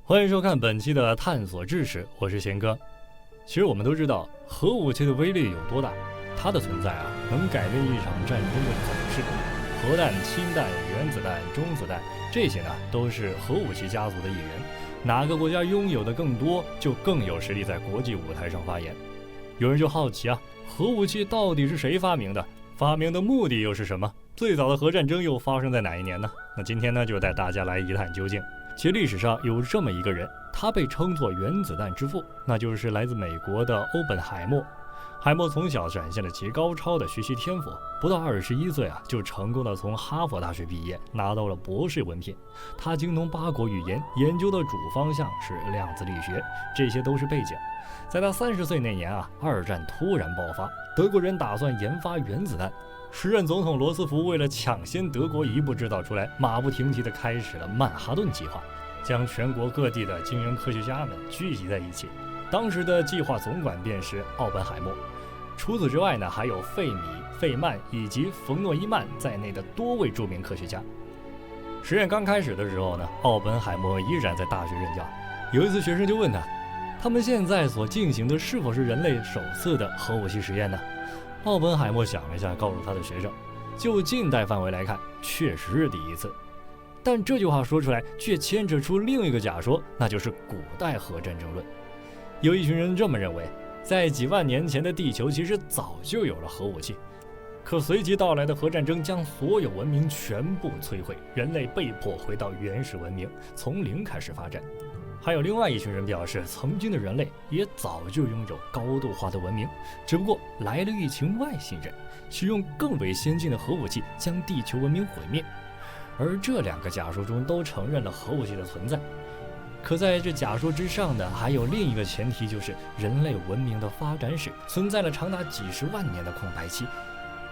欢迎收看本期的探索知识，我是贤哥。其实我们都知道核武器的威力有多大，它的存在能改变一场战争的走势。核弹、氢弹、原子弹、中子弹，这些都是核武器家族的一员。哪个国家拥有的更多，就更有实力在国际舞台上发言。有人就好奇核武器到底是谁发明的？发明的目的又是什么？最早的核战争又发生在哪一年呢？那今天就带大家来一探究竟。其实历史上有这么一个人，他被称作原子弹之父，那就是来自美国的欧本海默。海默从小展现了极高超的学习天赋，不到21岁就成功的从哈佛大学毕业，拿到了博士文凭。他精通8国语言，研究的主方向是量子力学，这些都是背景。在他30岁那年二战突然爆发，德国人打算研发原子弹。时任总统罗斯福为了抢先德国一步制造出来，马不停蹄地开始了曼哈顿计划，将全国各地的精英科学家们聚集在一起。当时的计划总管便是奥本海默。除此之外还有费米、费曼以及冯诺依曼在内的多位著名科学家。实验刚开始的时候奥本海默依然在大学任教。有一次学生就问他们现在所进行的是否是人类首次的核武器实验呢？奥本海默想了一下，告诉他的学生，就近代范围来看，确实是第一次。但这句话说出来，却牵扯出另一个假说，那就是古代核战争论。有一群人这么认为，在几万年前的地球其实早就有了核武器，可随即到来的核战争将所有文明全部摧毁，人类被迫回到原始文明，从零开始发展。还有另外一群人表示，曾经的人类也早就拥有高度化的文明，只不过来了一群外星人，使用更为先进的核武器将地球文明毁灭。而这两个假说中都承认了核武器的存在。可在这假说之上还有另一个前提，就是人类文明的发展史存在了长达几十万年的空白期。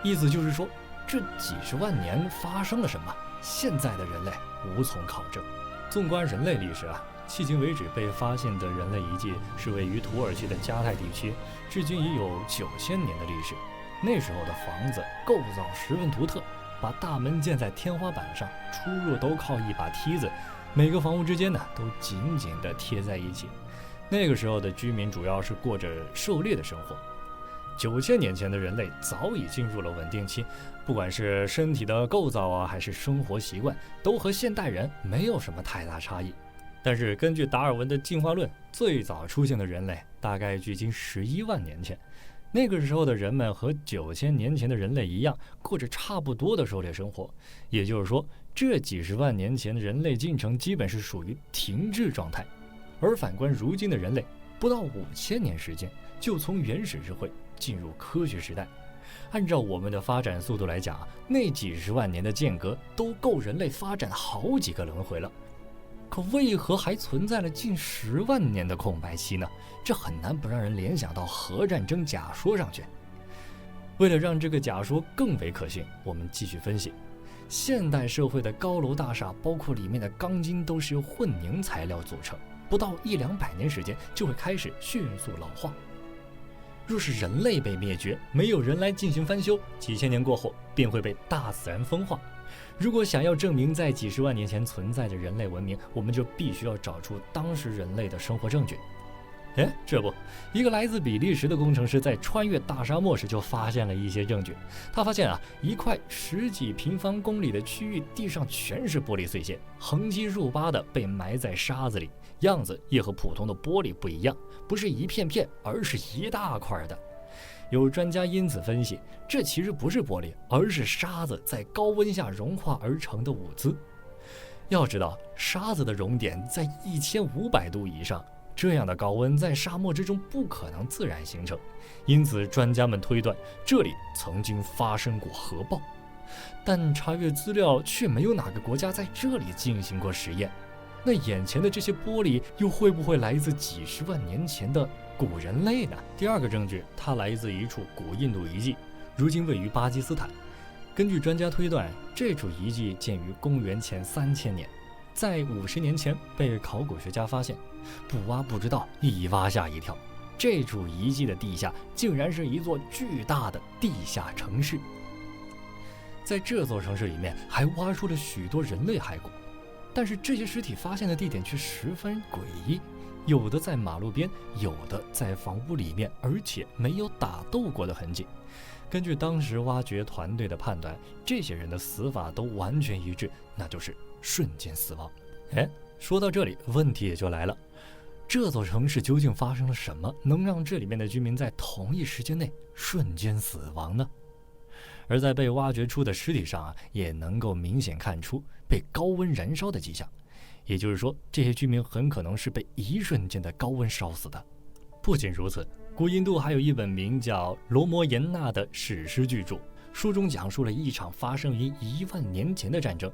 意思就是说，这几十万年发生了什么，现在的人类无从考证。纵观人类历史迄今为止被发现的人类遗迹是位于土耳其的加泰地区，至今已有9000年的历史。那时候的房子构造十分独特，把大门建在天花板上，出入都靠一把梯子，每个房屋之间都紧紧地贴在一起。那个时候的居民主要是过着狩猎的生活。9000年前的人类早已进入了稳定期，不管是身体的构造还是生活习惯，都和现代人没有什么太大差异。但是根据达尔文的进化论，最早出现的人类大概距今11万年前。那个时候的人们和9000年前的人类一样，过着差不多的狩猎生活。也就是说，这几十万年前的人类进程基本是属于停滞状态。而反观如今的人类，不到5000年时间就从原始智慧进入科学时代。按照我们的发展速度来讲，那几十万年的间隔都够人类发展好几个轮回了。可为何还存在了近10万年的空白期呢？这很难不让人联想到核战争假说上去。为了让这个假说更为可信，我们继续分析。现代社会的高楼大厦，包括里面的钢筋，都是由混凝材料组成，不到100-200年时间就会开始迅速老化。若是人类被灭绝，没有人来进行翻修，几千年过后便会被大自然风化。如果想要证明在几十万年前存在着人类文明，我们就必须要找出当时人类的生活证据。这不，一个来自比利时的工程师在穿越大沙漠时就发现了一些证据。他发现一块10几平方公里的区域，地上全是玻璃碎屑，横七竖八的被埋在沙子里，样子也和普通的玻璃不一样，不是一片片，而是一大块的。有专家因此分析，这其实不是玻璃，而是沙子在高温下融化而成的物质。要知道，沙子的熔点在1500度以上，这样的高温在沙漠之中不可能自然形成，因此专家们推断这里曾经发生过核爆。但查阅资料却没有哪个国家在这里进行过实验。那眼前的这些玻璃又会不会来自几十万年前的古人类呢？第二个证据，它来自一处古印度遗迹，如今位于巴基斯坦。根据专家推断，这处遗迹建于公元前3000年，在50年前被考古学家发现，不挖不知道，一挖吓一跳。这处遗迹的地下竟然是一座巨大的地下城市。在这座城市里面还挖出了许多人类骸骨。但是这些尸体发现的地点却十分诡异，有的在马路边，有的在房屋里面，而且没有打斗过的痕迹。根据当时挖掘团队的判断，这些人的死法都完全一致，那就是瞬间死亡。说到这里，问题也就来了，这座城市究竟发生了什么，能让这里面的居民在同一时间内瞬间死亡呢？而在被挖掘出的尸体上也能够明显看出被高温燃烧的迹象，也就是说，这些居民很可能是被一瞬间的高温烧死的。不仅如此，古印度还有一本名叫《罗摩衍那》的史诗巨著，书中讲述了一场发生于1万年前的战争，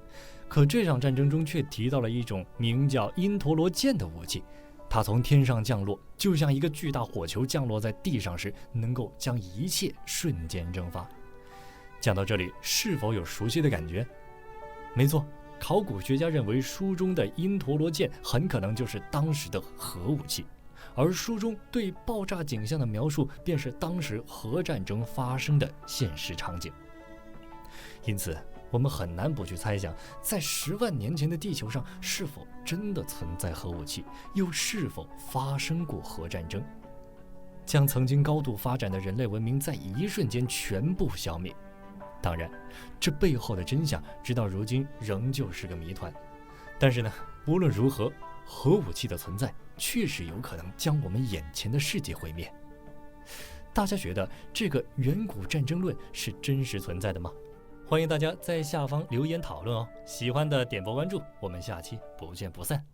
可这场战争中却提到了一种名叫因陀罗剑的武器，它从天上降落，就像一个巨大火球降落在地上时，能够将一切瞬间蒸发。讲到这里，是否有熟悉的感觉？没错，考古学家认为书中的因陀罗剑很可能就是当时的核武器，而书中对爆炸景象的描述便是当时核战争发生的现实场景。因此我们很难不去猜想，在10万年前的地球上是否真的存在核武器，又是否发生过核战争，将曾经高度发展的人类文明在一瞬间全部消灭。当然，这背后的真相直到如今仍旧是个谜团。但是呢，无论如何，核武器的存在确实有可能将我们眼前的世界毁灭。大家觉得这个远古战争论是真实存在的吗？欢迎大家在下方留言讨论哦。喜欢的点播关注，我们下期不见不散。